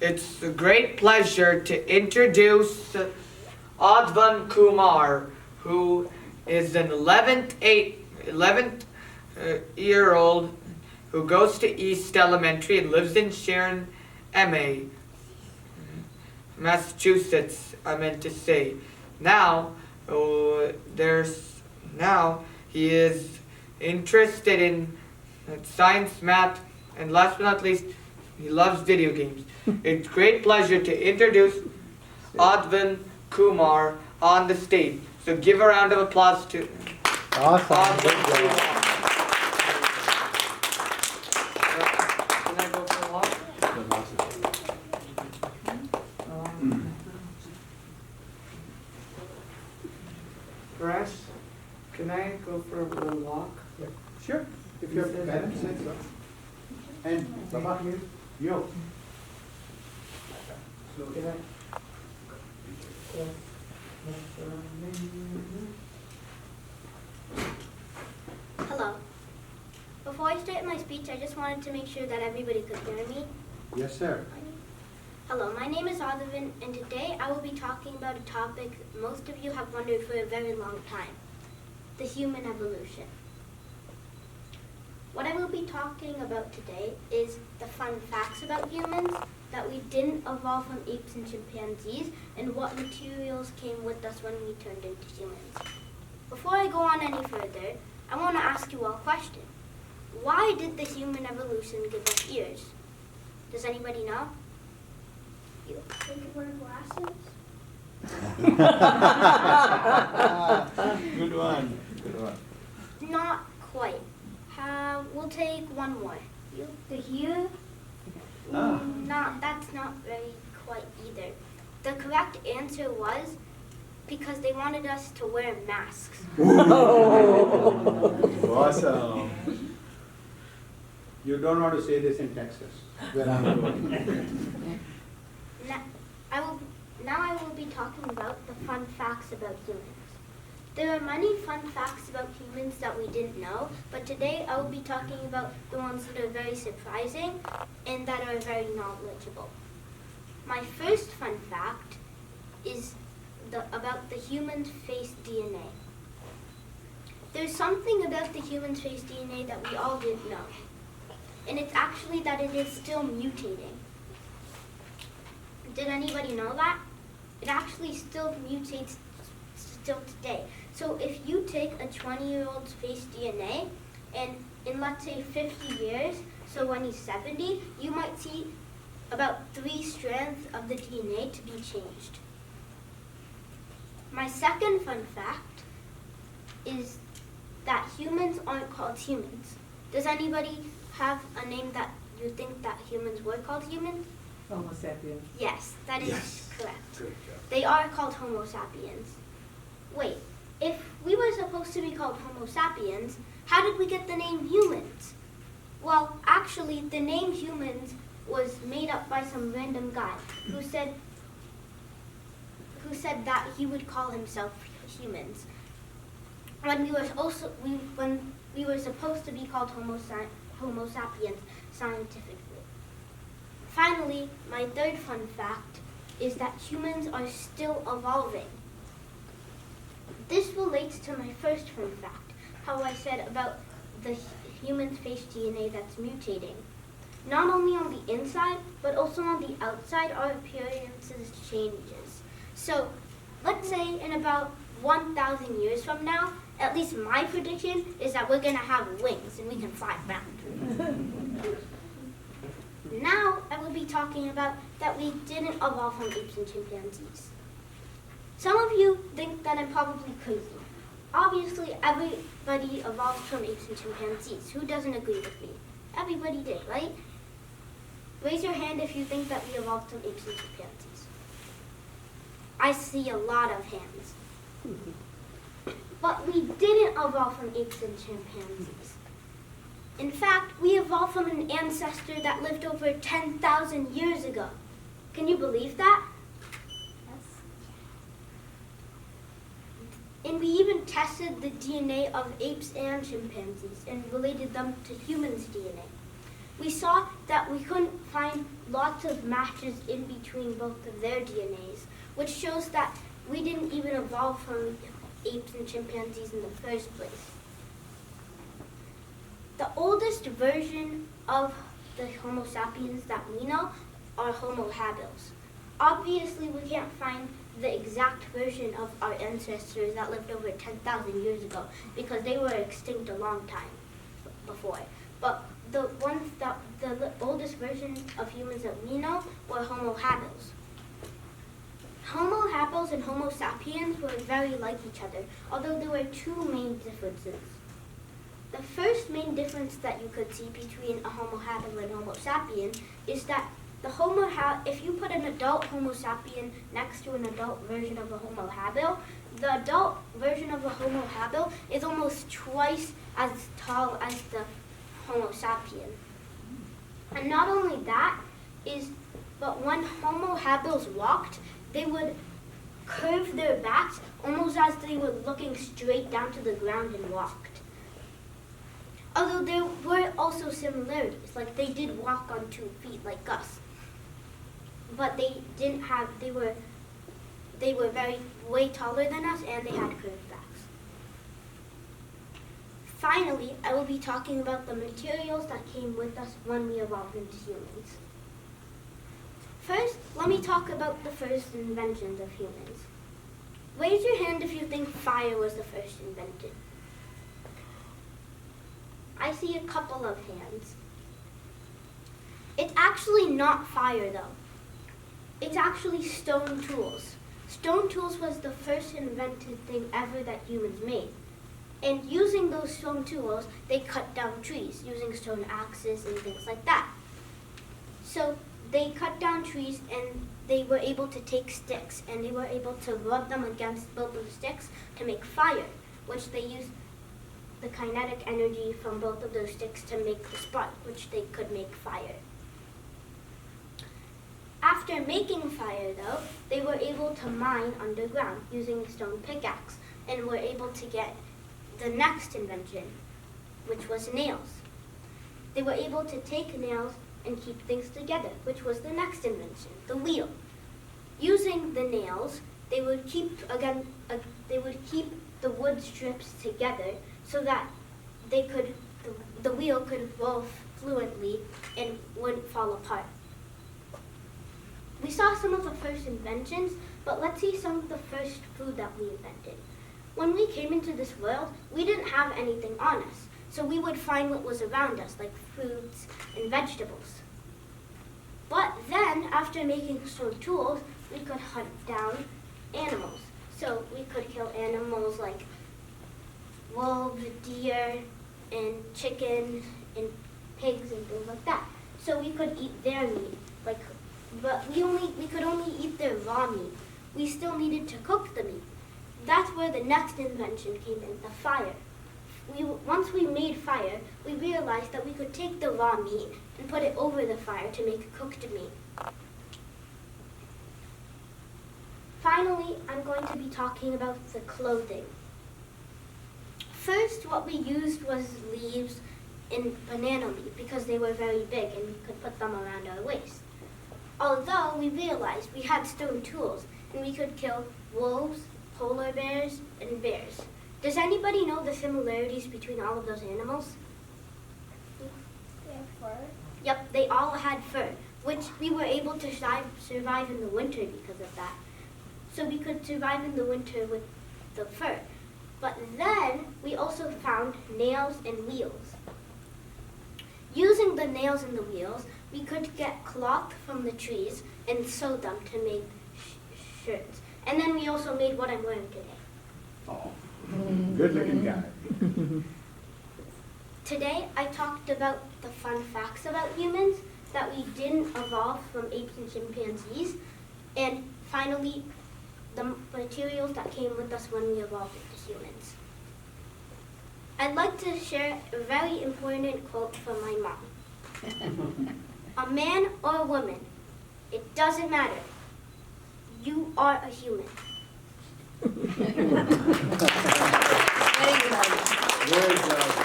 It's a great pleasure to introduce Aadhavan Kumar, who is an 11th year old who goes to East Elementary and lives in Sharon, MA, Massachusetts, I meant to say. Now, he is interested in science, math, and last but not least, he loves video games. It's a great pleasure to introduce Aadhavan Kumar on the stage. So give a round of applause to Awesome. Aadhavan Kumar. Can I go for a walk? Fresh, can I go for a little walk? Sure. If your parents say so. And Baba here, yo. Can I? Hello. Before I start my speech, I just wanted to make sure that everybody could hear me. Yes, sir. Hello, my name is Aadhavan, and today I will be talking about a topic most of you have wondered for a very long time, the human evolution. What I will be talking about today is the fun facts about humans, that we didn't evolve from apes and chimpanzees, and what materials came with us when we turned into humans. Before I go on any further, I want to ask you all a question. Why did the human evolution give us ears? Does anybody know? You think it wear glasses? Good one. Good one. Not quite. We'll take one more. The ear? That's not very quite either. The correct answer was because they wanted us to wear masks. Awesome. You don't want to say this in Texas. Where I'm going. Now I will be talking about the fun facts about humans. There are many fun facts about humans that we didn't know, but today I will be talking about the ones that are very surprising and that are very knowledgeable. My first fun fact is about the human's face DNA. There's something about the human's face DNA that we all didn't know, and it's actually that it is still mutating. Did anybody know that? It actually still mutates still today. So if you take a 20-year-old's face DNA and in let's say 50 years, so when he's 70, you might see about 3 strands of the DNA to be changed. My second fun fact is that humans aren't called humans. Does anybody have a name that you think that humans were called humans? Homo sapiens. Yes, that is correct. Good job. They are called Homo sapiens. Wait, if we were supposed to be called Homo sapiens, how did we get the name humans? Well, actually, the name humans was made up by some random guy who said that he would call himself humans. When we were supposed to be called Homo sapiens scientifically. Finally, my third fun fact is that humans are still evolving. This relates to my first fun fact, how I said about the human's face DNA that's mutating. Not only on the inside, but also on the outside, our appearances changes. So, let's say in about 1,000 years from now, at least my prediction is that we're going to have wings and we can fly around. Now, I will be talking about that we didn't evolve from apes and chimpanzees. Some of you think that I'm probably crazy. Obviously, everybody evolved from apes and chimpanzees. Who doesn't agree with me? Everybody did, right? Raise your hand if you think that we evolved from apes and chimpanzees. I see a lot of hands. But we didn't evolve from apes and chimpanzees. In fact, we evolved from an ancestor that lived over 10,000 years ago. Can you believe that? And we even tested the DNA of apes and chimpanzees and related them to humans' DNA. we saw that we couldn't find lots of matches in between both of their DNAs, which shows that we didn't even evolve from apes and chimpanzees in the first place. The oldest version of the Homo sapiens that we know are Homo habilis. Obviously, we can't find the exact version of our ancestors that lived over 10,000 years ago because they were extinct a long time before. But the oldest version of humans that we know were Homo habilis. Homo habilis and Homo sapiens were very like each other, although there were two main differences. The first main difference that you could see between a Homo habilis and Homo sapien is that if you put an adult Homo sapien next to an adult version of a Homo habilis, the adult version of a Homo habilis is almost twice as tall as the Homo sapien. And not only that, but when Homo habilis walked, they would curve their backs almost as they were looking straight down to the ground and walked. Although there were also similarities, like they did walk on 2 feet like us. But they were way taller than us, and they had curved backs. Finally, I will be talking about the materials that came with us when we evolved into humans. First, let me talk about the first inventions of humans. Raise your hand if you think fire was the first invented. I see a couple of hands. It's actually not fire, though. It's actually stone tools. Stone tools was the first invented thing ever that humans made. And using those stone tools, they cut down trees using stone axes and things like that. So they cut down trees, and they were able to take sticks, and they were able to rub them against both of the sticks to make fire, which they used the kinetic energy from both of those sticks to make the spark, which they could make fire. After making fire, though, they were able to mine underground using a stone pickaxe, and were able to get the next invention, which was nails. They were able to take nails and keep things together, which was the next invention, the wheel. Using the nails, they would keep the wood strips together so that the wheel could roll fluently and wouldn't fall apart. We saw some of the first inventions, but let's see some of the first food that we invented. When we came into this world, we didn't have anything on us, so we would find what was around us, like fruits and vegetables. But then, after making stone tools, we could hunt down animals. So we could kill animals like wolves, deer, and chickens, and pigs, and things like that. So we could eat their meat, but we could only eat their raw meat. We still needed to cook the meat. That's where the next invention came in, the fire. Once we made fire, we realized that we could take the raw meat and put it over the fire to make cooked meat. Finally, I'm going to be talking about the clothing. First, what we used was leaves and banana leaf because they were very big and we could put them around our waist. Although we realized we had stone tools and we could kill wolves, polar bears, and bears. Does anybody know the similarities between all of those animals? They have fur? Yep, they all had fur, which we were able to survive in the winter because of that. So we could survive in the winter with the fur. But then we also found nails and wheels. Using the nails and the wheels, we could get cloth from the trees and sew them to make shirts. And then we also made what I'm wearing today. Oh, good looking guy. Today, I talked about the fun facts about humans, that we didn't evolve from apes and chimpanzees, and finally, the materials that came with us when we evolved into humans. I'd like to share a very important quote from my mom. A man or a woman, it doesn't matter. You are a human. Very good.